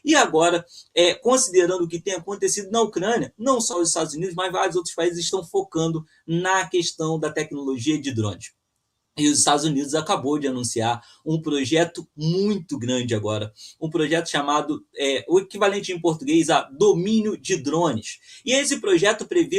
E agora, considerando o que tem acontecido na Ucrânia, não só os Estados Unidos, mas vários outros países estão focando na questão da tecnologia de drones. E os Estados Unidos acabou de anunciar um projeto muito grande agora, um projeto chamado, o equivalente em português a domínio de drones. E esse projeto prevê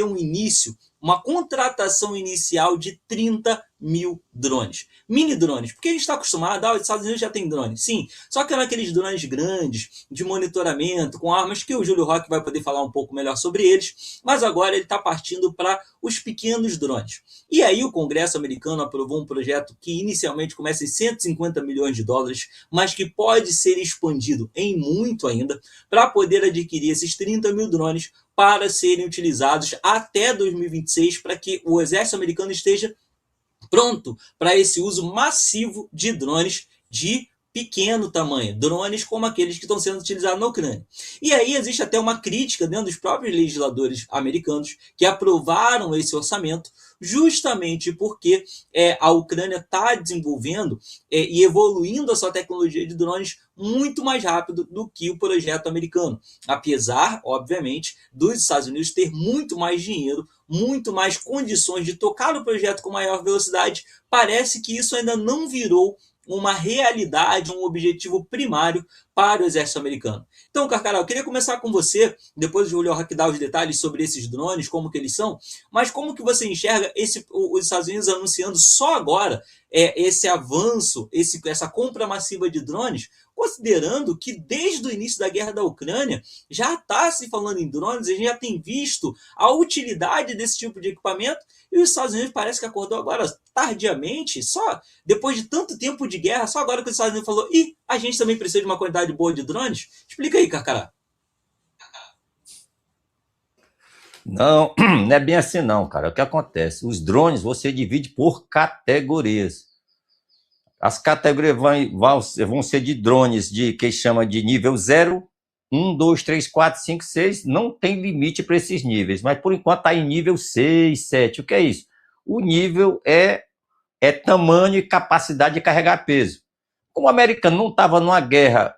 uma contratação inicial de 30 mil drones. Mini drones, porque a gente está acostumado, os Estados Unidos já tem drones, sim, só que naqueles drones grandes, de monitoramento, com armas, que o Júlio Roque vai poder falar um pouco melhor sobre eles, mas agora ele está partindo para os pequenos drones. E aí o Congresso americano aprovou um projeto que inicialmente começa em 150 milhões de dólares, mas que pode ser expandido em muito ainda, para poder adquirir esses 30 mil drones para serem utilizados até 2026, para que o exército americano esteja pronto para esse uso massivo de drones de pequeno tamanho, drones como aqueles que estão sendo utilizados na Ucrânia. E aí existe até uma crítica dentro dos próprios legisladores americanos que aprovaram esse orçamento, justamente porque a Ucrânia está desenvolvendo e evoluindo a sua tecnologia de drones muito mais rápido do que o projeto americano, apesar, obviamente, dos Estados Unidos ter muito mais dinheiro, muito mais condições de tocar o projeto com maior velocidade. Parece que isso ainda não virou uma realidade, um objetivo primário para o exército americano. Então, Carcará, eu queria começar com você, depois o Julio Roque dá os detalhes sobre esses drones, como que eles são, mas como que você enxerga os Estados Unidos anunciando só agora esse avanço, essa compra massiva de drones, considerando que desde o início da guerra da Ucrânia já está se falando em drones, a gente já tem visto a utilidade desse tipo de equipamento, e os Estados Unidos parece que acordou agora tardiamente, só depois de tanto tempo de guerra, só agora que os Estados Unidos falou, e a gente também precisa de uma quantidade boa de drones? Explica aí, Carcará. Não, não é bem assim não, cara. O que acontece? Os drones você divide por categorias. As categorias vão ser de drones que chama de nível 0, 1, 2, 3, 4, 5, 6. Não tem limite para esses níveis, mas por enquanto está em nível 6, 7. O que é isso? O nível é tamanho e capacidade de carregar peso. Como o americano não estava numa guerra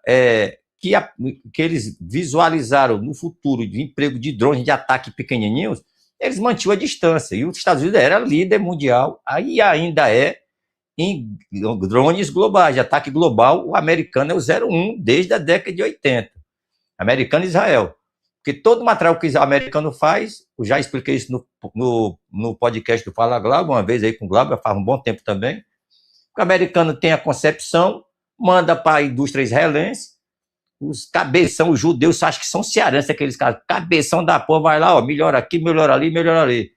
que eles visualizaram no futuro de emprego de drones de ataque pequenininhos, eles mantinham a distância. E os Estados Unidos era líder mundial, aí ainda em drones globais, de ataque global. O americano é o 01 desde a década de 80. Americano e Israel. Porque todo material que o americano faz, eu já expliquei isso no podcast do Fala Glauber, uma vez aí com o Glauber, faz um bom tempo também. O americano tem a concepção, manda para a indústria israelense, os cabeção, os judeus, acho que são cearenses aqueles caras, cabeção da porra, vai lá, ó, melhora aqui, melhora ali, melhora ali.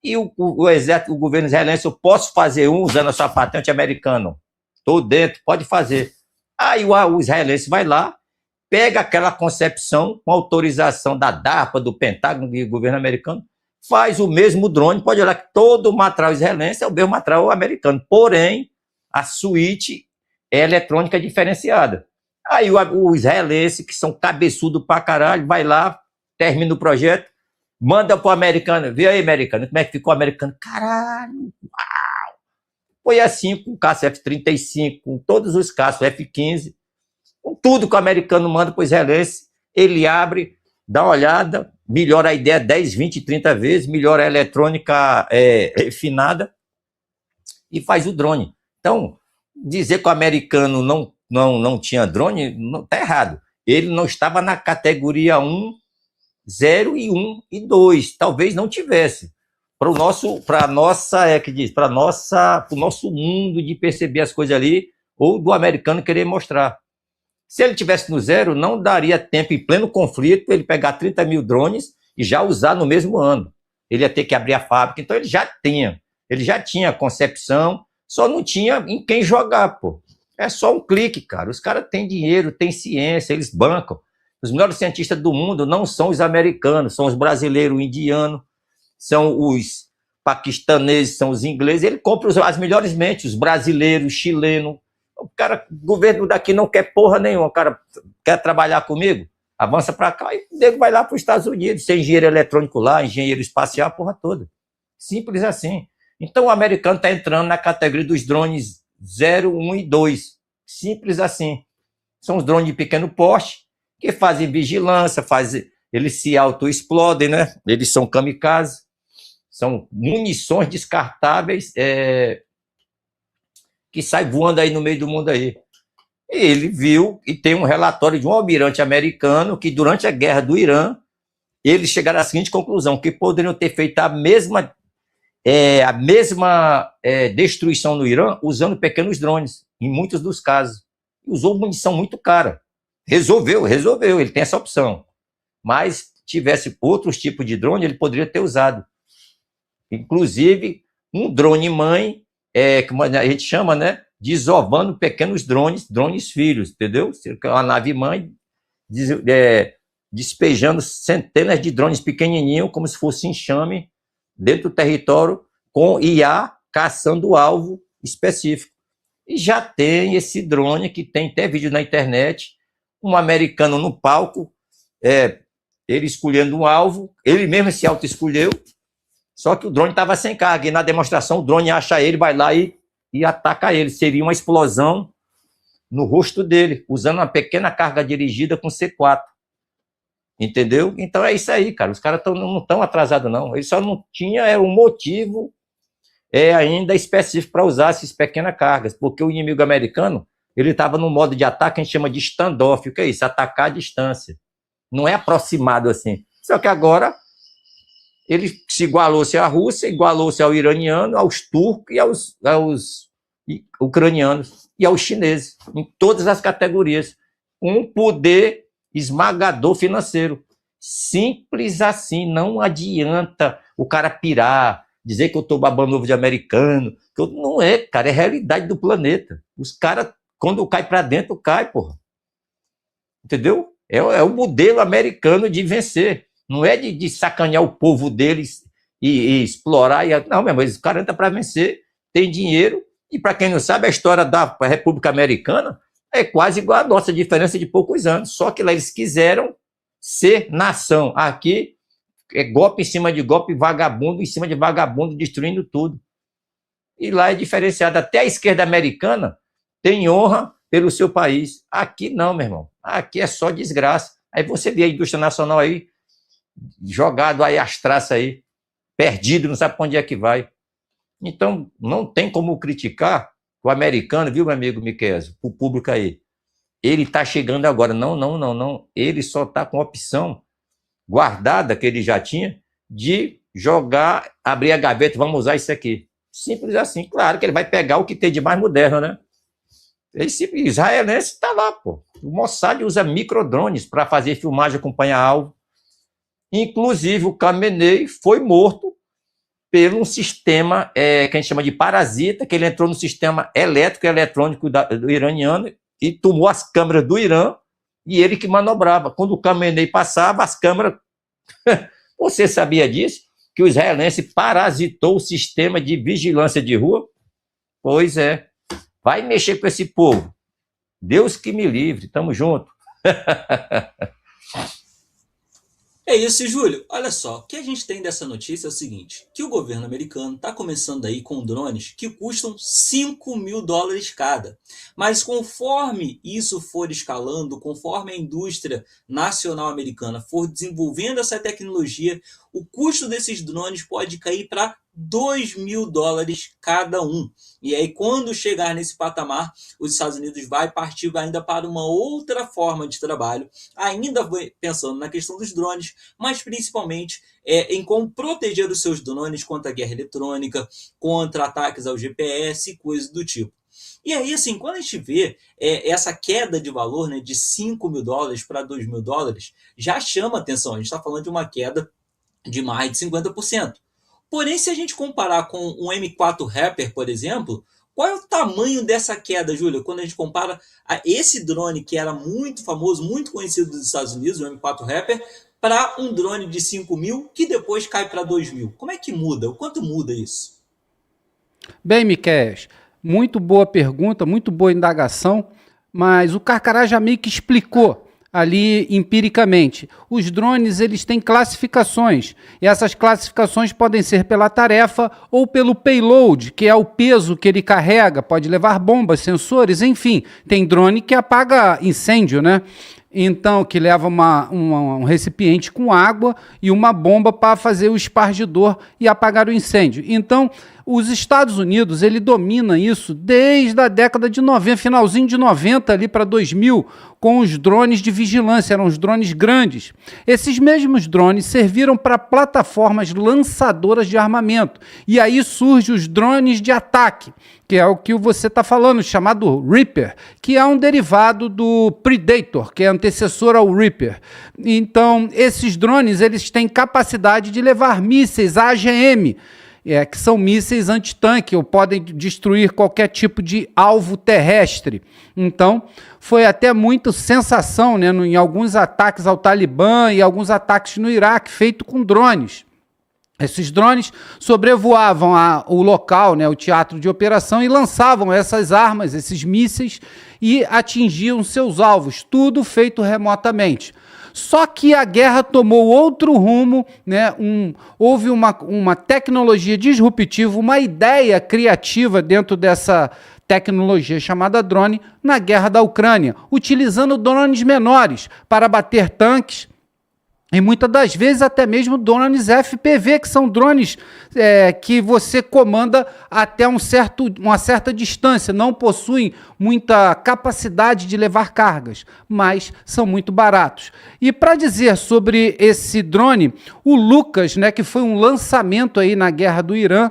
E o exército, o governo israelense, eu posso fazer usando a sua patente americana? Estou dentro, pode fazer. Aí o israelense vai lá, pega aquela concepção com autorização da DARPA, do Pentágono, do governo americano, faz o mesmo drone, pode olhar que todo o material israelense é o mesmo material americano, porém, a suíte é eletrônica diferenciada. Aí o israelense, que são cabeçudo pra caralho, vai lá, termina o projeto, manda pro americano, vê aí, americano, como é que ficou o americano? Caralho, uau! Foi assim com o caça F-35, com todos os caças, F-15, com tudo que o americano manda pro israelense, ele abre, dá uma olhada, melhora a ideia 10, 20, 30 vezes, melhora a eletrônica refinada e faz o drone. Então, dizer que o americano não tinha drone, está errado. Ele não estava na categoria 1, 0 e 1 e 2. Talvez não tivesse. Para o nosso mundo de perceber as coisas ali, ou do americano querer mostrar. Se ele tivesse no 0, não daria tempo, em pleno conflito, ele pegar 30 mil drones e já usar no mesmo ano. Ele ia ter que abrir a fábrica. Então ele já tinha concepção, só não tinha em quem jogar, pô. É só um clique, cara. Os caras têm dinheiro, têm ciência, eles bancam. Os melhores cientistas do mundo não são os americanos, são os brasileiros, indianos, são os paquistaneses, são os ingleses. Ele compra as melhores mentes, os brasileiros, chilenos. O governo daqui não quer porra nenhuma. O cara quer trabalhar comigo? Avança para cá e o nego vai lá para os Estados Unidos, ser engenheiro eletrônico lá, engenheiro espacial, a porra toda. Simples assim. Então o americano está entrando na categoria dos drones 0, 1 e 2. Simples assim. São os drones de pequeno porte, que fazem vigilância, eles se autoexplodem, né? Eles são kamikazes, são munições descartáveis que saem voando aí no meio do mundo aí. E ele viu, e tem um relatório de um almirante americano, que durante a guerra do Irã, eles chegaram à seguinte conclusão, que poderiam ter feito a mesma destruição no Irã usando pequenos drones, em muitos dos casos. Usou munição muito cara. Resolveu, ele tem essa opção. Mas tivesse outros tipos de drone, ele poderia ter usado. Inclusive, um drone mãe, como a gente chama, né? Desovando pequenos drones filhos, entendeu? Uma nave mãe despejando centenas de drones pequenininhos, como se fosse enxame, dentro do território, com IA caçando o alvo específico. E já tem esse drone, que tem até vídeo na internet, um americano no palco, ele escolhendo um alvo, ele mesmo se auto-escolheu, só que o drone estava sem carga, e na demonstração o drone acha ele, vai lá e ataca ele. Seria uma explosão no rosto dele, usando uma pequena carga dirigida com C4. Entendeu? Então é isso aí, cara. Os caras não estão atrasados, não. Eles só não tinham um motivo ainda específico para usar essas pequenas cargas, porque o inimigo americano, ele estava no modo de ataque que a gente chama de standoff. O que é isso? Atacar à distância. Não é aproximado assim. Só que agora ele se igualou-se à Rússia, igualou-se ao iraniano, aos turcos e aos ucranianos e aos chineses, em todas as categorias. Um poder esmagador financeiro. Simples assim, não adianta o cara pirar, dizer que eu estou babando ovo de americano. Não é, cara, é a realidade do planeta. Os caras, quando cai para dentro, cai, porra. Entendeu? É o modelo americano de vencer. Não é de sacanear o povo deles e explorar. Não, meu irmão, os caras entram para vencer, tem dinheiro, e para quem não sabe, a história da República Americana é quase igual a nossa, diferença de poucos anos. Só que lá eles quiseram ser nação. Aqui é golpe em cima de golpe, vagabundo em cima de vagabundo, destruindo tudo. E lá é diferenciado. Até a esquerda americana tem honra pelo seu país. Aqui não, meu irmão. Aqui é só desgraça. Aí você vê a indústria nacional aí, jogado aí as traças aí, perdido, não sabe para onde é que vai. Então, não tem como criticar o americano, viu, meu amigo Miquel, o público aí. Ele está chegando agora. Não. Ele só está com a opção guardada, que ele já tinha, de jogar, abrir a gaveta, vamos usar isso aqui. Simples assim. Claro que ele vai pegar o que tem de mais moderno, né? Israelense está lá, pô. O Mossad usa microdrones para fazer filmagem, acompanhar alvo. Inclusive, o Khamenei foi morto por um sistema que a gente chama de parasita, que ele entrou no sistema elétrico e eletrônico do iraniano e tomou as câmeras do Irã, e ele que manobrava. Quando o Khamenei passava, as câmeras... Você sabia disso? Que o israelense parasitou o sistema de vigilância de rua? Pois é. Vai mexer com esse povo. Deus que me livre. Tamo junto. É isso, Júlio. Olha só, o que a gente tem dessa notícia é o seguinte, que o governo americano está começando aí com drones que custam $5.000 cada. Mas conforme isso for escalando, conforme a indústria nacional americana for desenvolvendo essa tecnologia, o custo desses drones pode cair para $2.000 cada um. E aí, quando chegar nesse patamar, os Estados Unidos vai partir ainda para uma outra forma de trabalho, ainda pensando na questão dos drones, mas principalmente em como proteger os seus drones contra a guerra eletrônica, contra ataques ao GPS e coisas do tipo. E aí, assim, quando a gente vê essa queda de valor, né, de $5.000 para $2.000, já chama atenção. A gente está falando de uma queda de mais de 50%. Porém, se a gente comparar com um M4 Raptor, por exemplo, qual é o tamanho dessa queda, Júlia, quando a gente compara a esse drone que era muito famoso, muito conhecido dos Estados Unidos, o M4 Raptor, para um drone de 5.000 que depois cai para 2.000? Como é que muda? O quanto muda isso? Bem, Miquel, muito boa pergunta, muito boa indagação, mas o Carcará já meio que explicou ali empiricamente. Os drones, eles têm classificações, e essas classificações podem ser pela tarefa ou pelo payload, que é o peso que ele carrega, pode levar bombas, sensores, enfim, tem drone que apaga incêndio, né? então que leva um recipiente com água e uma bomba para fazer o espargidor e apagar o incêndio. Então, os Estados Unidos, ele domina isso desde a década de 90, finalzinho de 90 ali para 2000, com os drones de vigilância, eram os drones grandes. Esses mesmos drones serviram para plataformas lançadoras de armamento. E aí surgem os drones de ataque, que é o que você está falando, chamado Reaper, que é um derivado do Predator, que é antecessor ao Reaper. Então, esses drones, eles têm capacidade de levar mísseis AGM, que são mísseis antitanque, ou podem destruir qualquer tipo de alvo terrestre. Então, foi até muita sensação, né, em alguns ataques ao Talibã e alguns ataques no Iraque, feito com drones. Esses drones sobrevoavam o local, né, o teatro de operação, e lançavam essas armas, esses mísseis, e atingiam seus alvos, tudo feito remotamente. Só que a guerra tomou outro rumo, né? Houve uma tecnologia disruptiva, uma ideia criativa dentro dessa tecnologia chamada drone na guerra da Ucrânia, utilizando drones menores para bater tanques, e muitas das vezes até mesmo drones FPV, que são drones que você comanda até uma certa distância, não possuem muita capacidade de levar cargas, mas são muito baratos. E para dizer sobre esse drone, o Lucas, né, que foi um lançamento aí na guerra do Irã,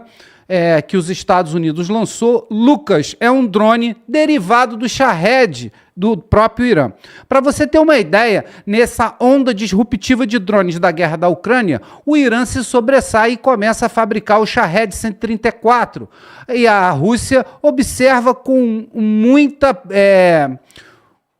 que os Estados Unidos lançou, Lucas é um drone derivado do Shahed, do próprio Irã. Para você ter uma ideia, nessa onda disruptiva de drones da guerra da Ucrânia, o Irã se sobressai e começa a fabricar o Shahed 134. E a Rússia observa com muita...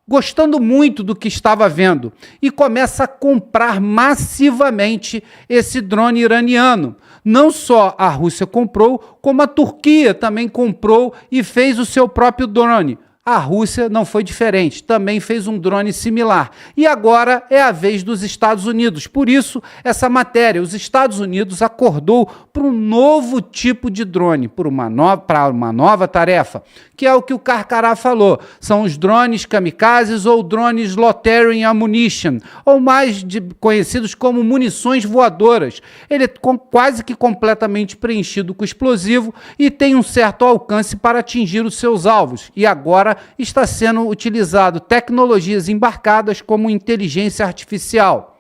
gostando muito do que estava vendo, e começa a comprar massivamente esse drone iraniano. Não só a Rússia comprou, como a Turquia também comprou e fez o seu próprio drone. A Rússia não foi diferente, também fez um drone similar. E agora é a vez dos Estados Unidos. Por isso, essa matéria, os Estados Unidos acordou para um novo tipo de drone, para uma nova tarefa, que é o que o Carcará falou. São os drones kamikazes ou drones loitering ammunition, ou mais conhecidos como munições voadoras. Ele é quase que completamente preenchido com explosivo e tem um certo alcance para atingir os seus alvos. E agora está sendo utilizado tecnologias embarcadas como inteligência artificial.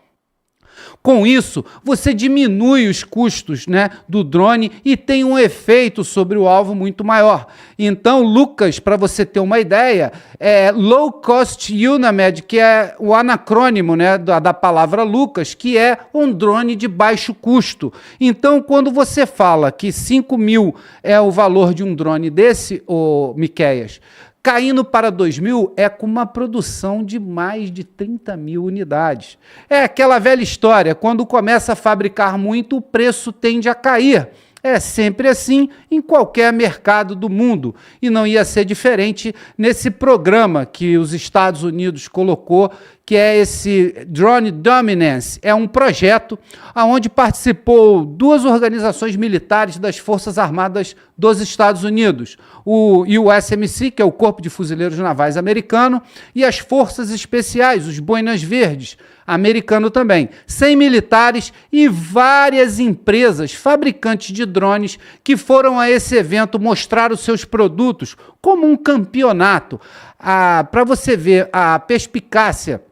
Com isso, você diminui os custos, né, do drone e tem um efeito sobre o alvo muito maior. Então, Lucas, para você ter uma ideia, é Low Cost UNAMED, que é o anacrônimo, né, da palavra Lucas, que é um drone de baixo custo. Então, quando você fala que 5 mil é o valor de um drone desse, Miqueias, caindo para 2.000 é com uma produção de mais de 30 mil unidades. É aquela velha história, quando começa a fabricar muito, o preço tende a cair. É sempre assim em qualquer mercado do mundo. E não ia ser diferente nesse programa que os Estados Unidos colocou, que é esse Drone Dominance. É um projeto onde participou 2 organizações militares das Forças Armadas dos Estados Unidos. O USMC, que é o Corpo de Fuzileiros Navais americano, e as Forças Especiais, os Boinas Verdes, americano também. 100 militares e várias empresas fabricantes de drones que foram a esse evento mostrar os seus produtos como um campeonato. Para você ver a perspicácia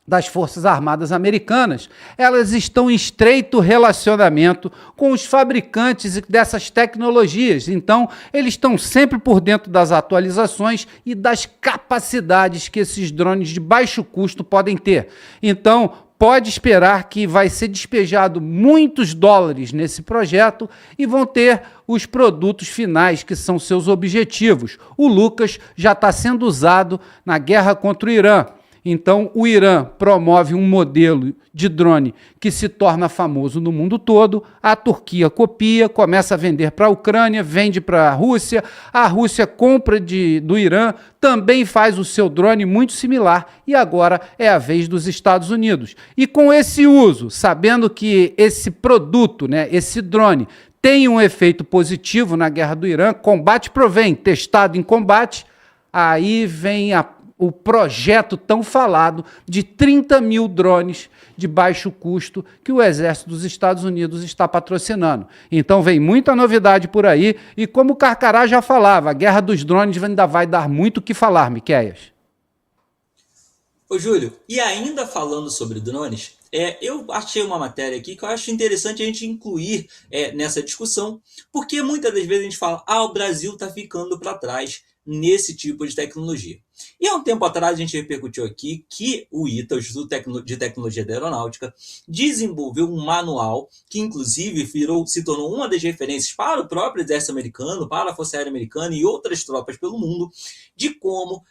das Forças Armadas Americanas, elas estão em estreito relacionamento com os fabricantes dessas tecnologias. Então, eles estão sempre por dentro das atualizações e das capacidades que esses drones de baixo custo podem ter. Então, pode esperar que vai ser despejado muitos dólares nesse projeto e vão ter os produtos finais, que são seus objetivos. O Lucas já está sendo usado na guerra contra o Irã. Então, o Irã promove um modelo de drone que se torna famoso no mundo todo, a Turquia copia, começa a vender para a Ucrânia, vende para a Rússia compra do Irã, também faz o seu drone muito similar, e agora é a vez dos Estados Unidos. E com esse uso, sabendo que esse produto, né, esse drone, tem um efeito positivo na guerra do Irã, combate provém, testado em combate, aí vem o projeto tão falado de 30 mil drones de baixo custo que o Exército dos Estados Unidos está patrocinando. Então vem muita novidade por aí, e como o Carcará já falava, a guerra dos drones ainda vai dar muito o que falar, Miqueias. Ô, Júlio, e ainda falando sobre drones, eu achei uma matéria aqui que eu acho interessante a gente incluir nessa discussão, porque muitas das vezes a gente fala, o Brasil está ficando para trás nesse tipo de tecnologia. E há um tempo atrás a gente repercutiu aqui que o ITA, o Instituto de Tecnologia da Aeronáutica, desenvolveu um manual que inclusive se tornou uma das referências para o próprio exército americano, para a Força Aérea Americana e outras tropas pelo mundo, de como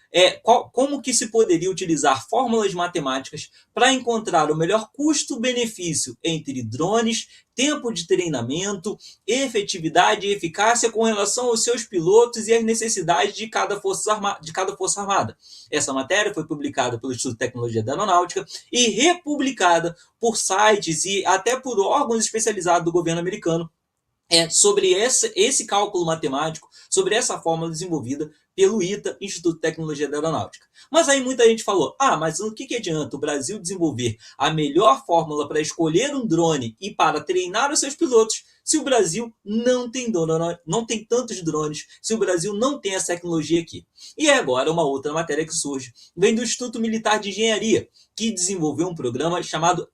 que se poderia utilizar fórmulas matemáticas para encontrar o melhor custo-benefício entre drones, tempo de treinamento, efetividade e eficácia com relação aos seus pilotos e às necessidades de cada força armada. Essa matéria foi publicada pelo Instituto de Tecnologia da Aeronáutica e republicada por sites e até por órgãos especializados do governo americano sobre esse cálculo matemático, sobre essa fórmula desenvolvida pelo ITA, Instituto de Tecnologia da Aeronáutica. Mas aí muita gente falou, mas o que adianta o Brasil desenvolver a melhor fórmula para escolher um drone e para treinar os seus pilotos se o Brasil não tem tantos drones, se o Brasil não tem essa tecnologia aqui? E agora uma outra matéria que surge, vem do Instituto Militar de Engenharia, que desenvolveu um programa chamado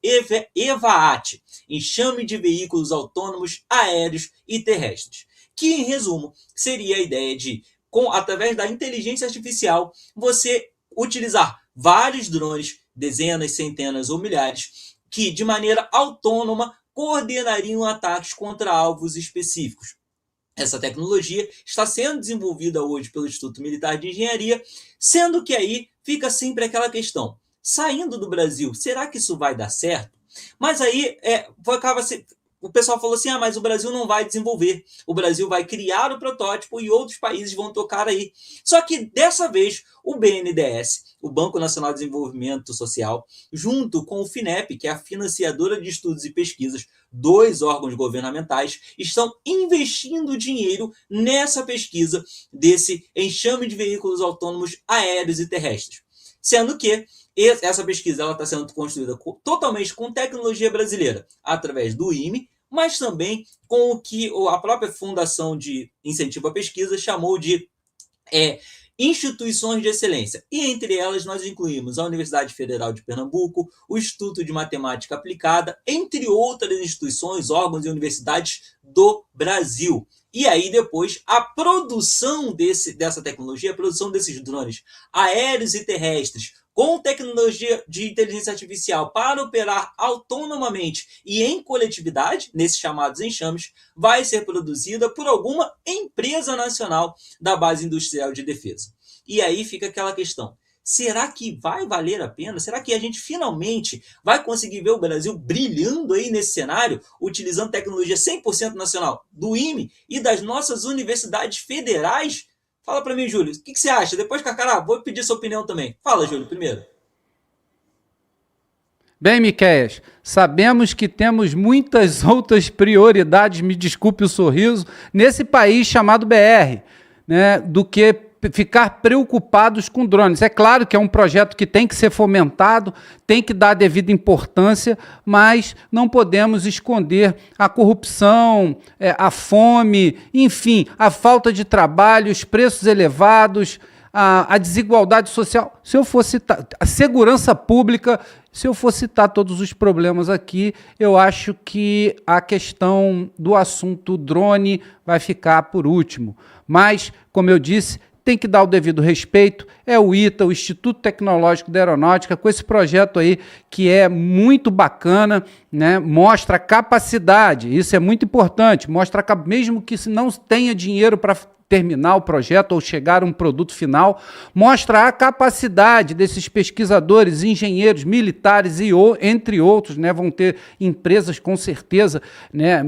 EVAAT, Enxame de Veículos Autônomos Aéreos e Terrestres, que em resumo seria a ideia de, através da inteligência artificial, você utilizar vários drones, dezenas, centenas ou milhares, que de maneira autônoma coordenariam ataques contra alvos específicos. Essa tecnologia está sendo desenvolvida hoje pelo Instituto Militar de Engenharia, sendo que aí fica sempre aquela questão, saindo do Brasil, será que isso vai dar certo? Mas aí o pessoal falou assim, mas o Brasil não vai desenvolver, o Brasil vai criar o protótipo e outros países vão tocar aí. Só que dessa vez o BNDES, o Banco Nacional de Desenvolvimento Social, junto com o FINEP, que é a financiadora de estudos e pesquisas, 2 órgãos governamentais, estão investindo dinheiro nessa pesquisa desse enxame de veículos autônomos aéreos e terrestres. Sendo que essa pesquisa está sendo construída totalmente com tecnologia brasileira, através do IME, mas também com o que a própria Fundação de Incentivo à Pesquisa chamou de instituições de excelência. E entre elas nós incluímos a Universidade Federal de Pernambuco, o Instituto de Matemática Aplicada, entre outras instituições, órgãos e universidades do Brasil. E aí depois a produção dessa tecnologia, a produção desses drones aéreos e terrestres, com tecnologia de inteligência artificial para operar autonomamente e em coletividade, nesses chamados enxames, vai ser produzida por alguma empresa nacional da base industrial de defesa. E aí fica aquela questão, será que vai valer a pena? Será que a gente finalmente vai conseguir ver o Brasil brilhando aí nesse cenário, utilizando tecnologia 100% nacional do IME e das nossas universidades federais? Fala para mim, Júlio, o que você acha? Depois, Carcará, vou pedir sua opinião também. Fala, Júlio, primeiro. Bem, Miqueias, sabemos que temos muitas outras prioridades, me desculpe o sorriso, nesse país chamado BR, né, do que ficar preocupados com drones. É claro que é um projeto que tem que ser fomentado, tem que dar a devida importância, mas não podemos esconder a corrupção, a fome, enfim, a falta de trabalho, os preços elevados, a desigualdade social. Se eu for citar a segurança pública, se eu for citar todos os problemas aqui, eu acho que a questão do assunto drone vai ficar por último. Mas, como eu disse, tem que dar o devido respeito, é o ITA, o Instituto Tecnológico da Aeronáutica, com esse projeto aí que é muito bacana, né? Mostra capacidade, isso é muito importante, mostra mesmo que se não tenha dinheiro para terminar o projeto ou chegar a um produto final, mostra a capacidade desses pesquisadores, engenheiros, militares e entre outros, né? Vão ter empresas com certeza, né?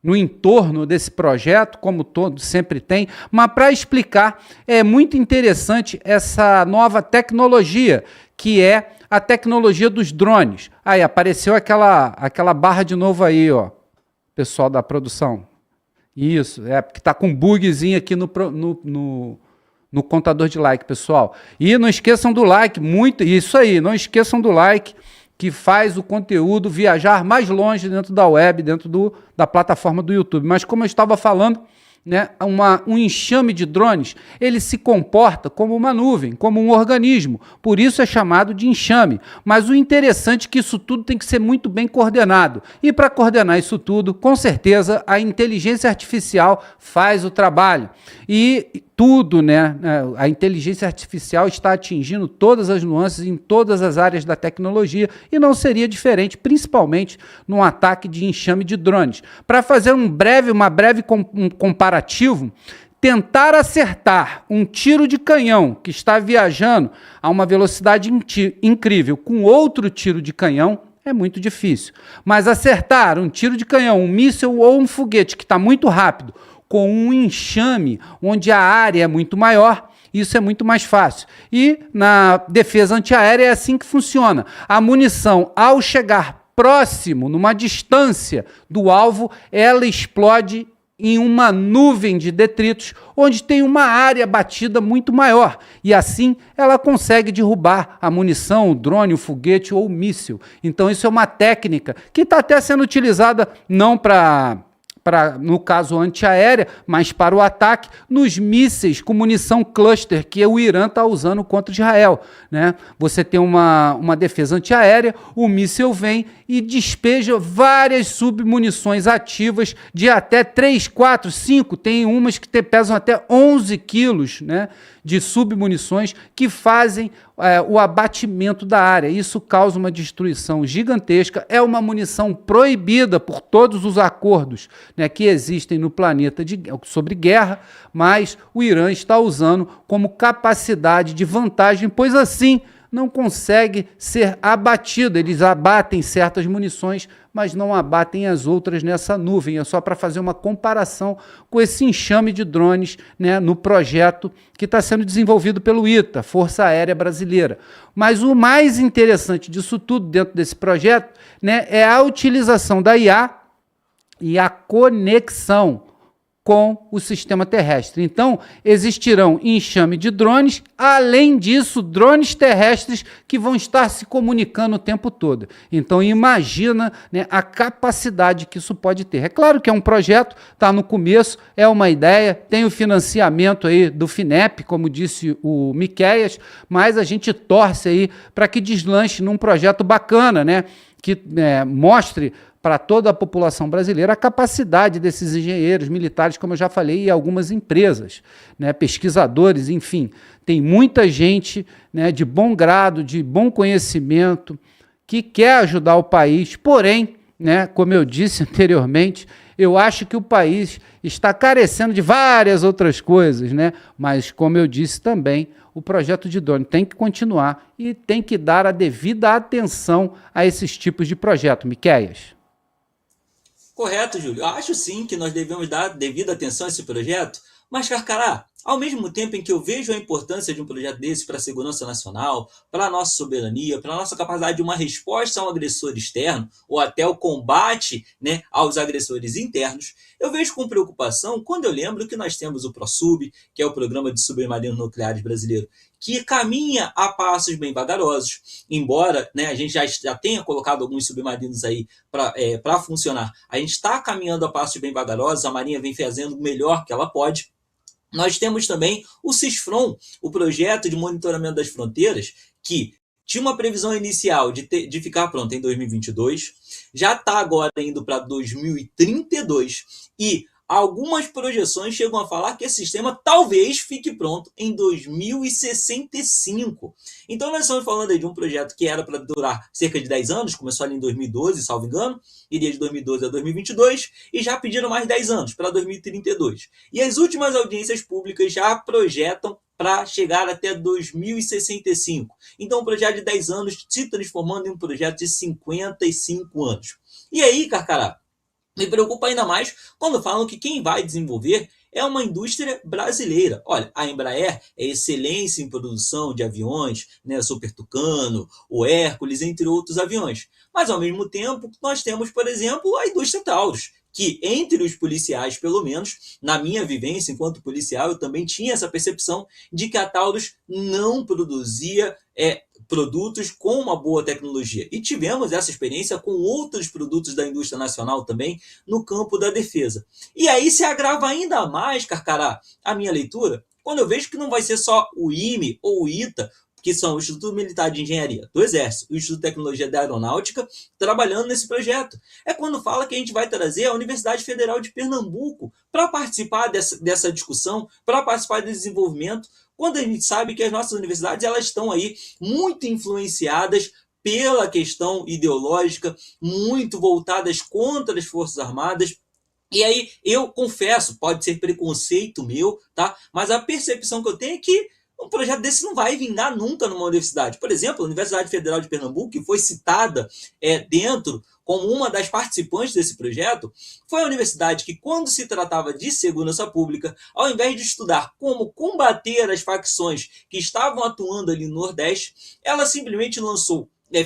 No entorno desse projeto, como todo sempre tem, mas para explicar, é muito interessante essa nova tecnologia, que é a tecnologia dos drones. Aí, apareceu aquela barra de novo aí, ó, pessoal da produção. Isso, porque está com um bugzinho aqui no no contador de like, pessoal. E não esqueçam do like, isso aí, não esqueçam do like, que faz o conteúdo viajar mais longe dentro da web, dentro da plataforma do YouTube. Mas como eu estava falando, né, um enxame de drones, ele se comporta como uma nuvem, como um organismo, por isso é chamado de enxame. Mas o interessante é que isso tudo tem que ser muito bem coordenado, e para coordenar isso tudo, com certeza a inteligência artificial faz o trabalho, e tudo, né, a inteligência artificial está atingindo todas as nuances em todas as áreas da tecnologia, e não seria diferente, principalmente num ataque de enxame de drones. Para fazer um breve comparativo, tentar acertar um tiro de canhão que está viajando a uma velocidade incrível com outro tiro de canhão é muito difícil. Mas acertar um tiro de canhão, um míssil ou um foguete que está muito rápido, com um enxame onde a área é muito maior, isso é muito mais fácil. E na defesa antiaérea é assim que funciona. A munição, ao chegar próximo, numa distância do alvo, ela explode em uma nuvem de detritos, onde tem uma área batida muito maior. E assim ela consegue derrubar a munição, o drone, o foguete ou o míssil. Então isso é uma técnica que está até sendo utilizada não no caso antiaérea, mas para o ataque nos mísseis com munição cluster que o Irã está usando contra Israel, né? Você tem uma defesa antiaérea, o míssil vem e despeja várias submunições ativas de até 3, 4, 5, tem umas que pesam até 11 quilos, né, de submunições que fazem o abatimento da área. Isso causa uma destruição gigantesca, é uma munição proibida por todos os acordos, né, que existem no planeta sobre guerra, mas o Irã está usando como capacidade de vantagem, pois assim não consegue ser abatido. Eles abatem certas munições, mas não abatem as outras nessa nuvem. É só para fazer uma comparação com esse enxame de drones, né, no projeto que está sendo desenvolvido pelo ITA, Força Aérea Brasileira. Mas o mais interessante disso tudo dentro desse projeto, né, é a utilização da IA e a conexão com o sistema terrestre. Então, existirão enxame de drones, além disso, drones terrestres que vão estar se comunicando o tempo todo. Então, imagina, né, a capacidade que isso pode ter. É claro que é um projeto, está no começo, é uma ideia, tem o financiamento aí do FINEP, como disse o Miqueias, mas a gente torce aí para que deslanche num projeto bacana, né, que mostre para toda a população brasileira a capacidade desses engenheiros militares, como eu já falei, e algumas empresas, né, pesquisadores, enfim. Tem muita gente, né, de bom grado, de bom conhecimento, que quer ajudar o país, porém, né, como eu disse anteriormente, eu acho que o país está carecendo de várias outras coisas, né? Mas, como eu disse também, o projeto de drone tem que continuar e tem que dar a devida atenção a esses tipos de projeto. Miqueias? Correto, Júlio. Eu acho sim que nós devemos dar devida atenção a esse projeto, mas, Carcará, ao mesmo tempo em que eu vejo a importância de um projeto desse para a segurança nacional, para a nossa soberania, para a nossa capacidade de uma resposta a um agressor externo, ou até o combate, né, aos agressores internos, eu vejo com preocupação quando eu lembro que nós temos o ProSub, que é o Programa de Submarinos Nucleares Brasileiro, que caminha a passos bem vagarosos, embora, né, a gente já tenha colocado alguns submarinos aí para funcionar. A gente está caminhando a passos bem vagarosos, a Marinha vem fazendo o melhor que ela pode. Nós temos também o CISFRON, o projeto de monitoramento das fronteiras, que tinha uma previsão inicial de ficar pronto em 2022, já está agora indo para 2032, e algumas projeções chegam a falar que esse sistema talvez fique pronto em 2065. Então nós estamos falando aí de um projeto que era para durar cerca de 10 anos, começou ali em 2012, salvo engano, iria de 2012 a 2022, e já pediram mais 10 anos, para 2032. E as últimas audiências públicas já projetam para chegar até 2065. Então um projeto de 10 anos se transformando em um projeto de 55 anos. E aí, Carcará, me preocupa ainda mais quando falam que quem vai desenvolver é uma indústria brasileira. Olha, a Embraer é excelência em produção de aviões, né, o Super Tucano, o Hércules, entre outros aviões. Mas, ao mesmo tempo, nós temos, por exemplo, a indústria Taurus, que entre os policiais, pelo menos, na minha vivência enquanto policial, eu também tinha essa percepção de que a Taurus não produzia produtos com uma boa tecnologia. E tivemos essa experiência com outros produtos da indústria nacional também no campo da defesa. E aí se agrava ainda mais, Carcará, a minha leitura, quando eu vejo que não vai ser só o IME ou o ITA, que são o Instituto Militar de Engenharia do Exército e o Instituto de Tecnologia da Aeronáutica, trabalhando nesse projeto. É quando fala que a gente vai trazer a Universidade Federal de Pernambuco para participar dessa discussão, para participar desse desenvolvimento, quando a gente sabe que as nossas universidades elas estão aí muito influenciadas pela questão ideológica, muito voltadas contra as Forças Armadas. E aí, eu confesso, pode ser preconceito meu, tá? Mas a percepção que eu tenho é que um projeto desse não vai vingar nunca numa universidade. Por exemplo, a Universidade Federal de Pernambuco, que foi citada dentro como uma das participantes desse projeto, foi a universidade que, quando se tratava de segurança pública, ao invés de estudar como combater as facções que estavam atuando ali no Nordeste, ela simplesmente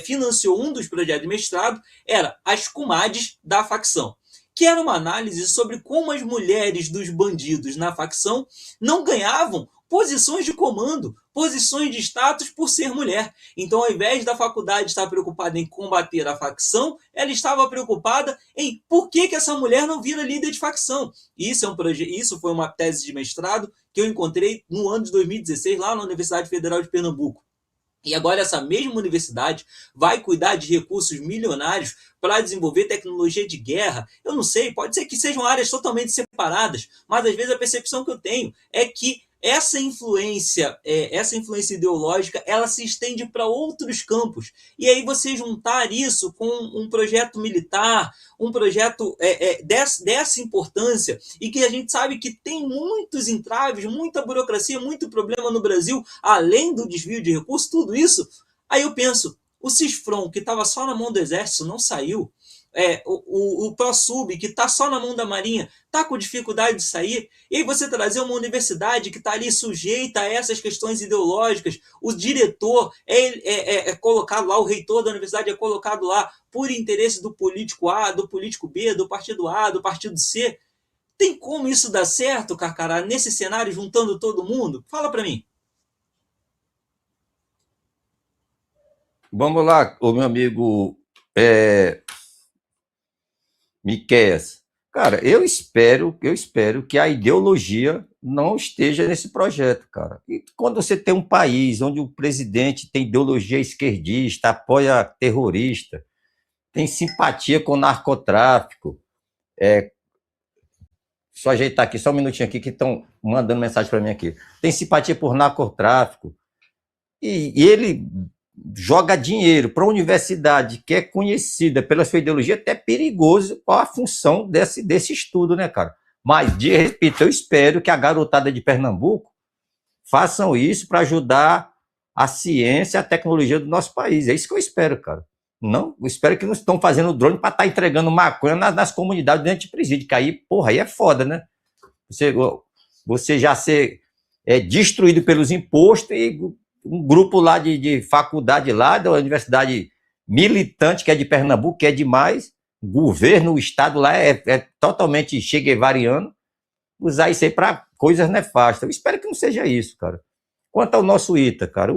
financiou um dos projetos de mestrado, era as comadres da facção, que era uma análise sobre como as mulheres dos bandidos na facção não ganhavam posições de comando, posições de status por ser mulher. Então, ao invés da faculdade estar preocupada em combater a facção, ela estava preocupada em por que essa mulher não vira líder de facção. Isso foi uma tese de mestrado que eu encontrei no ano de 2016, lá na Universidade Federal de Pernambuco. E agora essa mesma universidade vai cuidar de recursos milionários para desenvolver tecnologia de guerra. Eu não sei, pode ser que sejam áreas totalmente separadas, mas às vezes a percepção que eu tenho é que essa influência ideológica, ela se estende para outros campos. E aí você juntar isso com um projeto militar, um projeto dessa importância, e que a gente sabe que tem muitos entraves, muita burocracia, muito problema no Brasil, além do desvio de recursos, tudo isso. Aí eu penso, o CISFRON, que estava só na mão do Exército, não saiu. O ProSub, que está só na mão da Marinha, está com dificuldade de sair, e aí você trazer uma universidade que está ali sujeita a essas questões ideológicas, o diretor é colocado lá, o reitor da universidade é colocado lá por interesse do político A, do político B, do partido A, do partido C. Tem como isso dar certo, Carcará, nesse cenário, juntando todo mundo? Fala para mim. Vamos lá, o meu amigo Miqueias. Cara, eu espero que a ideologia não esteja nesse projeto, cara. E quando você tem um país onde o presidente tem ideologia esquerdista, apoia terrorista, tem simpatia com o narcotráfico, só ajeitar aqui, só um minutinho aqui, que estão mandando mensagem para mim aqui. Tem simpatia por narcotráfico, e ele joga dinheiro para a universidade que é conhecida pela sua ideologia, até perigoso qual a função desse estudo, né, cara? Mas, repito, eu espero que a garotada de Pernambuco façam isso para ajudar a ciência, a tecnologia do nosso país. É isso que eu espero, cara. Não, eu espero que não estão fazendo drone para estar entregando maconha nas comunidades dentro de presídio, que aí, porra, aí é foda, né? Você já ser destruído pelos impostos e um grupo lá de faculdade lá, da universidade militante, que é de Pernambuco, que é demais, o governo, o estado lá é totalmente cheguevariano, usar isso aí para coisas nefastas. Eu espero que não seja isso, cara. Quanto ao nosso ITA, cara,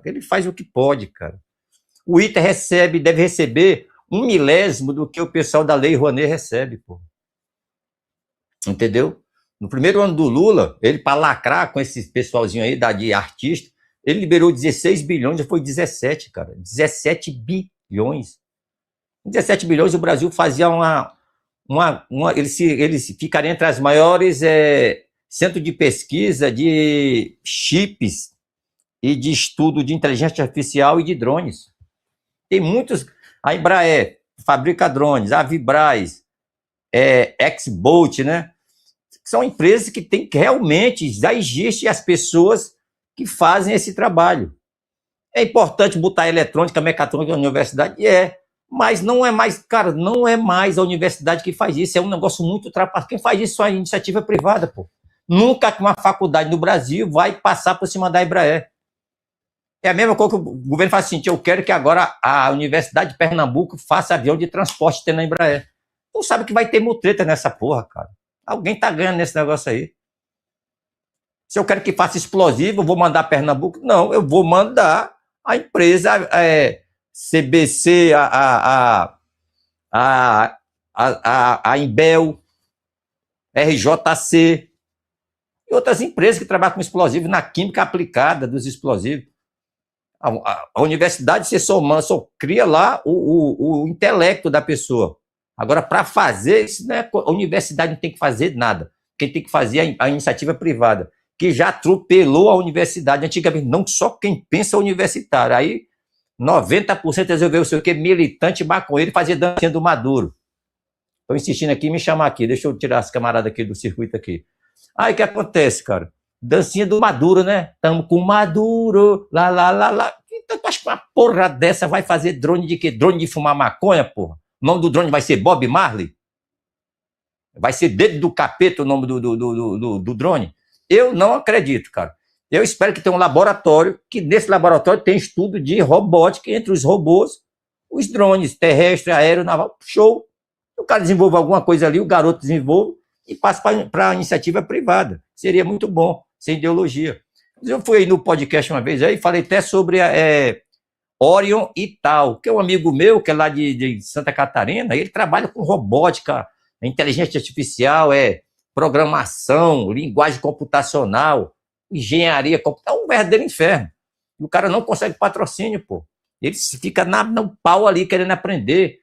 ele faz o que pode, cara. O ITA deve receber 1/1000 do que o pessoal da Lei Rouanet recebe, pô. Entendeu? No primeiro ano do Lula, ele, para lacrar com esse pessoalzinho aí de artista, ele liberou 16 bilhões, já foi 17, cara. 17 bilhões. 17 bilhões, o Brasil fazia eles ficariam entre as maiores centros de pesquisa de chips e de estudo de inteligência artificial e de drones. Tem muitos. A Embraer fabrica drones, a Vibraz, Xbolt, né? São empresas que tem que realmente, já existem as pessoas que fazem esse trabalho. É importante botar eletrônica, mecatrônica na universidade? Mas não é mais, cara, não é mais a universidade que faz isso, é um negócio muito ultrapassado. Quem faz isso é a iniciativa privada, pô. Nunca uma faculdade no Brasil vai passar por cima da Embraer. É a mesma coisa que o governo faz assim, eu quero que agora a Universidade de Pernambuco faça avião de transporte tendo a Embraer. não sabe que vai ter mutreta nessa porra, cara. Alguém tá ganhando nesse negócio aí. Se eu quero que faça explosivo, eu vou mandar Pernambuco? Não, eu vou mandar a empresa CBC, a Imbel, RJC e outras empresas que trabalham com explosivos na química aplicada dos explosivos. A universidade você só cria lá o intelecto da pessoa. Agora, para fazer isso, né, a universidade não tem que fazer nada. Quem tem que fazer é a iniciativa privada, que já atropelou a universidade. Antigamente, não só quem pensa universitário. Aí, 90% resolveu ser o quê? Militante maconheiro e fazer dancinha do Maduro. Estou insistindo aqui, me chamar aqui. Deixa eu tirar as camaradas aqui do circuito aqui. Aí, o que acontece, cara? Dancinha do Maduro, né? Tamo com Maduro, lá, lá, lá, lá. Então, tu acha que uma porra dessa vai fazer drone de quê? Drone de fumar maconha, porra? O nome do drone vai ser Bob Marley? Vai ser Dedo do Capeta o nome do drone? Eu não acredito, cara. Eu espero que tenha um laboratório, que nesse laboratório tem estudo de robótica entre os robôs, os drones terrestre, aéreo, naval, show. O cara desenvolve alguma coisa ali, o garoto desenvolve e passa para a iniciativa privada. Seria muito bom, sem ideologia. Eu fui aí no podcast uma vez aí, falei até sobre Orion e tal, que é um amigo meu, que é lá de Santa Catarina, ele trabalha com robótica, inteligência artificial, programação, linguagem computacional, engenharia computacional, é um verdadeiro inferno. E o cara não consegue patrocínio, pô. Ele fica no pau ali, querendo aprender,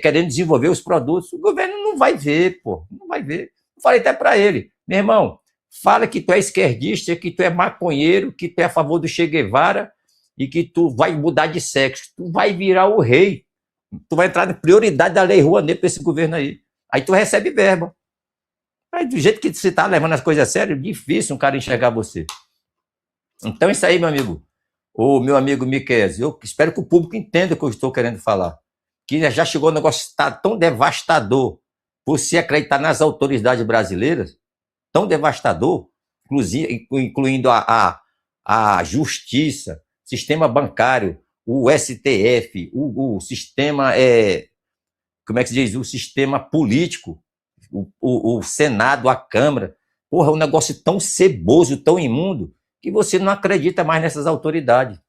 querendo desenvolver os produtos. O governo não vai ver, pô, não vai ver. Eu falei até para ele, meu irmão, fala que tu é esquerdista, que tu é maconheiro, que tu é a favor do Che Guevara e que tu vai mudar de sexo. Tu vai virar o rei. Tu vai entrar na prioridade da Lei Rouanet para esse governo aí. Aí tu recebe verba. Aí, do jeito que você tá levando as coisas a sério, difícil um cara enxergar você. Então, isso aí, meu amigo, o meu amigo Miquel, eu espero que o público entenda o que eu estou querendo falar. Que já chegou um negócio tão devastador, você acreditar nas autoridades brasileiras, tão devastador, incluindo a justiça, sistema bancário, o STF, o sistema, como é que se diz? O sistema político, o Senado, a Câmara. Porra, é um negócio tão ceboso, tão imundo, que você não acredita mais nessas autoridades.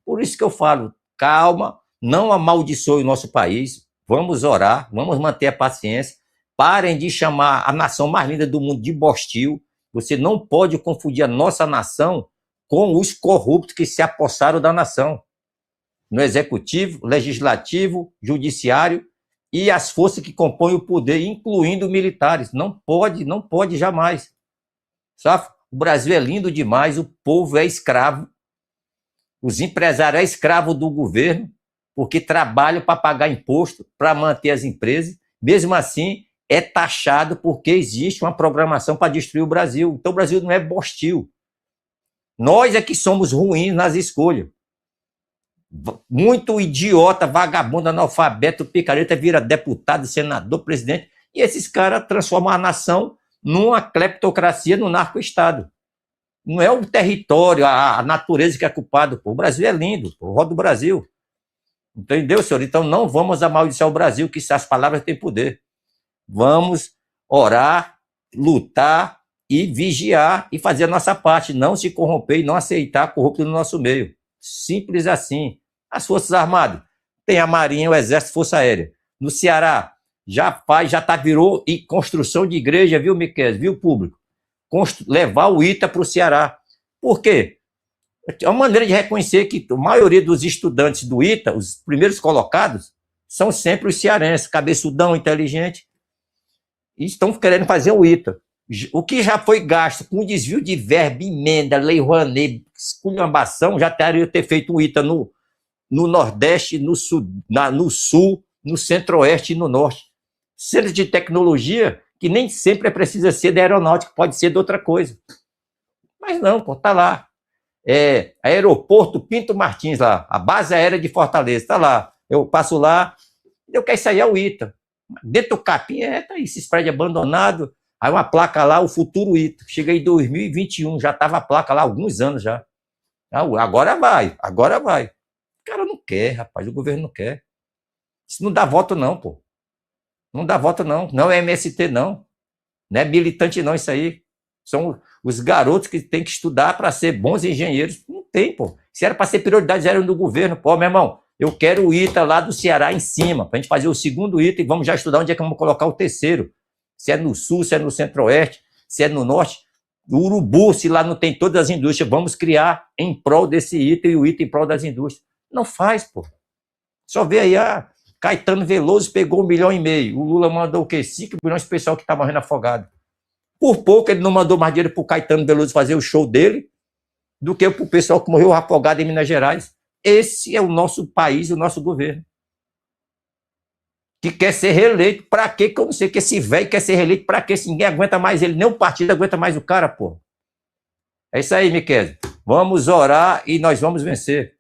Por isso que eu falo, calma, não amaldiçoe o nosso país, vamos orar, vamos manter a paciência, parem de chamar a nação mais linda do mundo de Bostil. Você não pode confundir a nossa nação com os corruptos que se apossaram da nação. No executivo, legislativo, judiciário e as forças que compõem o poder, incluindo militares. Não pode jamais. Sabe? O Brasil é lindo demais, o povo é escravo, os empresários é escravo do governo, porque trabalham para pagar imposto, para manter as empresas. Mesmo assim, é taxado porque existe uma programação para destruir o Brasil. Então o Brasil não é Bostil. Nós é que somos ruins nas escolhas. Muito idiota, vagabundo, analfabeto, picareta, vira deputado, senador, presidente, e esses caras transformam a nação numa cleptocracia, no narco-estado. Não é o território, a natureza que é culpado. Pô. O Brasil é lindo, pô. Roda o Brasil. Entendeu, senhor? Então não vamos amaldiçoar o Brasil, que as palavras têm poder. Vamos orar, lutar e vigiar e fazer a nossa parte, não se corromper e não aceitar corrupto no nosso meio. Simples assim. As Forças Armadas, tem a Marinha, o Exército, Força Aérea. No Ceará, já virou construção de igreja, viu, Miquel? Viu, público? Levar o ITA para o Ceará. Por quê? É uma maneira de reconhecer que a maioria dos estudantes do ITA, os primeiros colocados, são sempre os cearenses, cabeçudão, inteligente, e estão querendo fazer o ITA. O que já foi gasto com desvio de verba, emenda, Lei Rouanet, esculhambação, já teria ter feito o ITA no Nordeste, no Sul, no Centro-Oeste e no Norte. Centro de tecnologia que nem sempre precisa ser da aeronáutica, pode ser de outra coisa. Mas não, pô, tá lá. Aeroporto Pinto Martins lá, a base aérea de Fortaleza, tá lá. Eu passo lá, eu quero sair ao ITA. Dentro do capim, tá aí, esse prédio abandonado, aí uma placa lá, o futuro ITA. Chega em 2021, já tava a placa lá há alguns anos já. Agora vai. O cara não quer, rapaz, o governo não quer. Isso não dá voto não, pô. Não dá voto, não. Não é MST, não. Não é militante, não, isso aí. São os garotos que têm que estudar para ser bons engenheiros. Não tem, pô. Se era para ser prioridade, era do governo. Pô, meu irmão, eu quero o ITA lá do Ceará em cima, para a gente fazer o segundo ITA e vamos já estudar onde é que vamos colocar o terceiro. Se é no sul, se é no centro-oeste, se é no norte. O Urubu, se lá não tem todas as indústrias, vamos criar em prol desse ITA e o ITA em prol das indústrias. Não faz, pô. Só vê aí, Caetano Veloso pegou 1,5 milhão. O Lula mandou o quê? 5 milhões pro pessoal que está morrendo afogado. Por pouco ele não mandou mais dinheiro pro Caetano Veloso fazer o show dele do que pro pessoal que morreu afogado em Minas Gerais. Esse é o nosso país, o nosso governo. Que quer ser reeleito. Pra quê? Que eu não sei que esse velho quer ser reeleito. Pra quê? Se ninguém aguenta mais ele, nem o partido aguenta mais o cara, pô. É isso aí, Miquel. Vamos orar e nós vamos vencer.